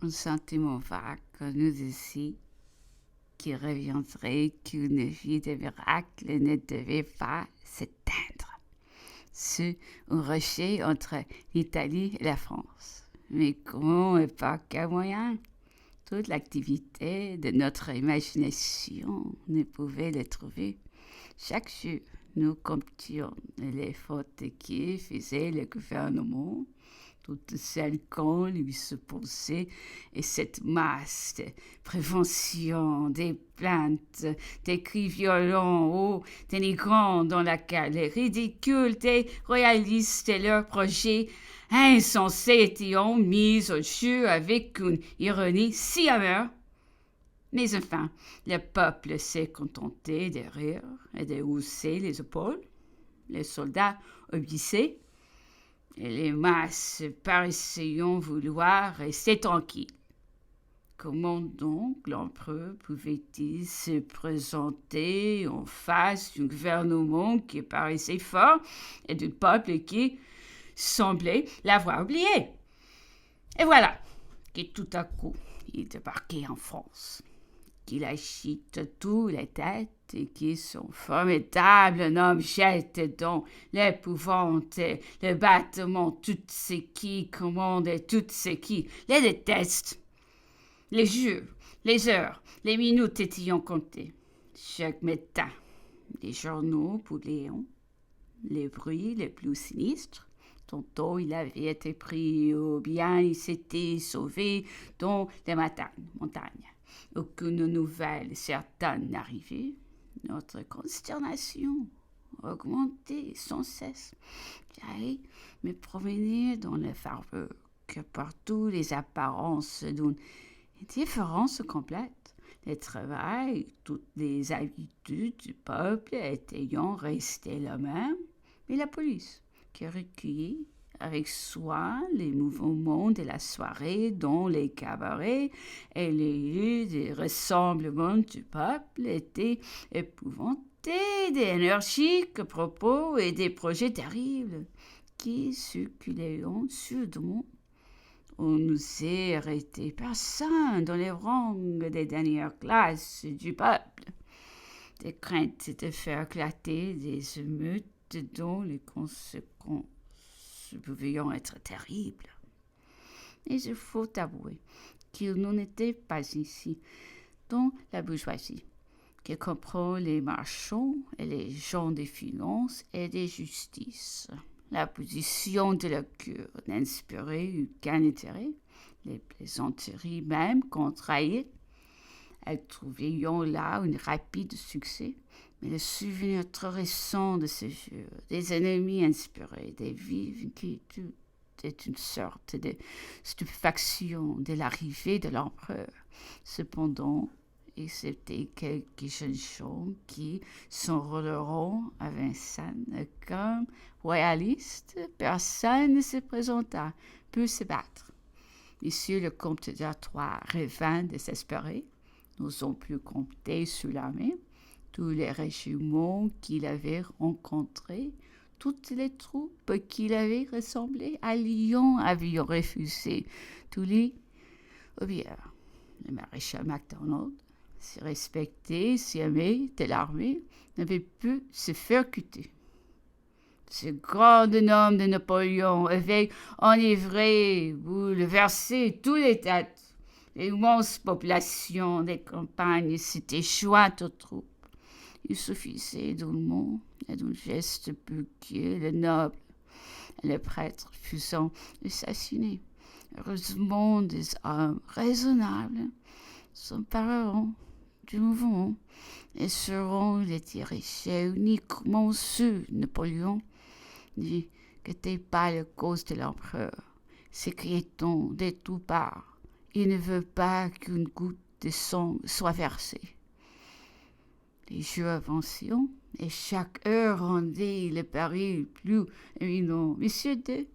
un sentiment vague nous ici qui reviendrait qu'une vie de miracle ne devait pas s'éteindre sur un rocher entre l'Italie et la France. Mais comment et par quel moyen? Toute l'activité de notre imagination ne pouvait le trouver. Chaque jour, nous comptions les fautes qui faisaient le gouvernement, toutes celles qu'on lui supposait, et cette masse de prévention, des plaintes, des cris violents, dénigrants dans laquelle les ridicules des royalistes et leurs projets insensés étaient mis au jeu avec une ironie si amère. Mais enfin, le peuple s'est contenté de rire et de hausser les épaules. Les soldats obéissaient et les masses paraissaient vouloir rester tranquilles. Comment donc l'empereur pouvait-il se présenter en face d'un gouvernement qui paraissait fort et d'un peuple qui semblait l'avoir oublié? Et voilà que tout à coup, il débarquait en France, qu'il agite tous les têtes et qui son formidable homme jette dans l'épouvante, le battement, tout ce qui commande et tout ce qui les déteste. Les jours, les heures, les minutes étaient comptées. Chaque matin, les journaux pour Léon, les bruits les plus sinistres. Tantôt il avait été pris ou bien il s'était sauvé dans les montagnes. Aucune nouvelle certaine n'arrivait. Notre consternation augmentait sans cesse. J'allais me promener dans le faubourg, que partout les apparences d'une indifférence complète. Le travail, toutes les habitudes du peuple étaient resté les mêmes, mais la police, qui recueillait avec soin les mouvements de la soirée dans les cabarets et les lieux de rassemblement du peuple, était épouvantée des énergiques propos et des projets terribles qui circulaient subitement. On nous est arrêté personne dans les rangs des dernières classes du peuple. Des craintes de faire éclater des émeutes dont les conséquences pouvaient être terribles. Et il faut avouer qu'il n'en était pas ici, dans la bourgeoisie, qui comprend les marchands et les gens des finances et des justices. La position de la cure n'inspirait aucun intérêt. Les plaisanteries même contrariées. Elles trouvaient là un rapide succès. Mais le souvenir trop récent de ce jour, des ennemis inspirés, des vives inquiétudes, est une sorte de stupéfaction de l'arrivée de l'empereur. Cependant, excepté quelques jeunes gens qui s'enrôleront à Vincennes comme royalistes, personne ne se présenta pour se battre. Monsieur le comte d'Artois revint désespéré, n'osant plus compter sur l'armée. Tous les régiments qu'il avait rencontrés, toutes les troupes qu'il avait rassemblées à Lyon avaient refusé. Tous les ouvrières. Le maréchal MacDonald, si respecté, si aimé de l'armée, n'avait pu se faire quitter. Ce grand homme de Napoléon avait enivré, bouleversé tous les têtes. L'immense population des campagnes s'était jointe aux troupes. Il suffisait d'un mot et d'un geste pour que le noble et le prêtre fussent assassinés. Heureusement, des hommes raisonnables s'empareront du mouvement et seront les diriger uniquement sur Napoléon, qui n'était pas la cause de l'empereur. S'écriait-on de toutes parts, il ne veut pas qu'une goutte de sang soit versée. Les jours avançaient et chaque heure rendait le péril plus éminent. Monsieur D,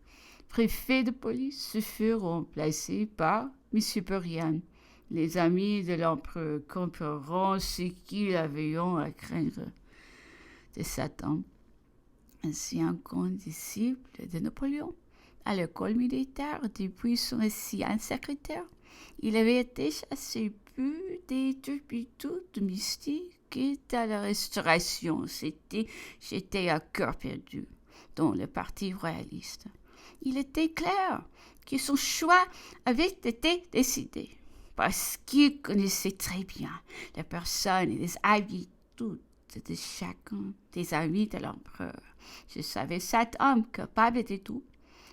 préfet de police, se furent remplacés par M. Burian. Les amis de l'empereur comprendront ce qu'ils avaient à craindre de Satan, ancien condisciple de Napoléon, à l'école militaire depuis son ancien secrétaire. Il avait été chassé plus des hôpitaux domestiques et à la Restauration. J'étais à cœur perdu dans le Parti royaliste. Il était clair que son choix avait été décidé parce qu'il connaissait très bien les personnes et les habitudes de chacun des amis de l'empereur. Je savais cet homme capable de tout.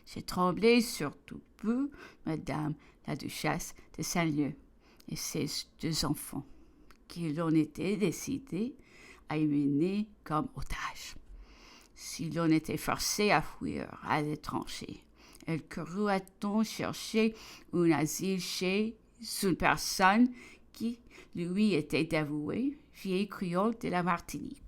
J'ai tremblé surtout pour Madame la duchesse de Saint-Leu et ses 2 enfants, qui l'on était décidé à mener comme otages. Si l'on était forcé à fuir à l'étranger, elle courut-on chercher un asile chez une personne qui lui était dévouée, vieille créole de la Martinique.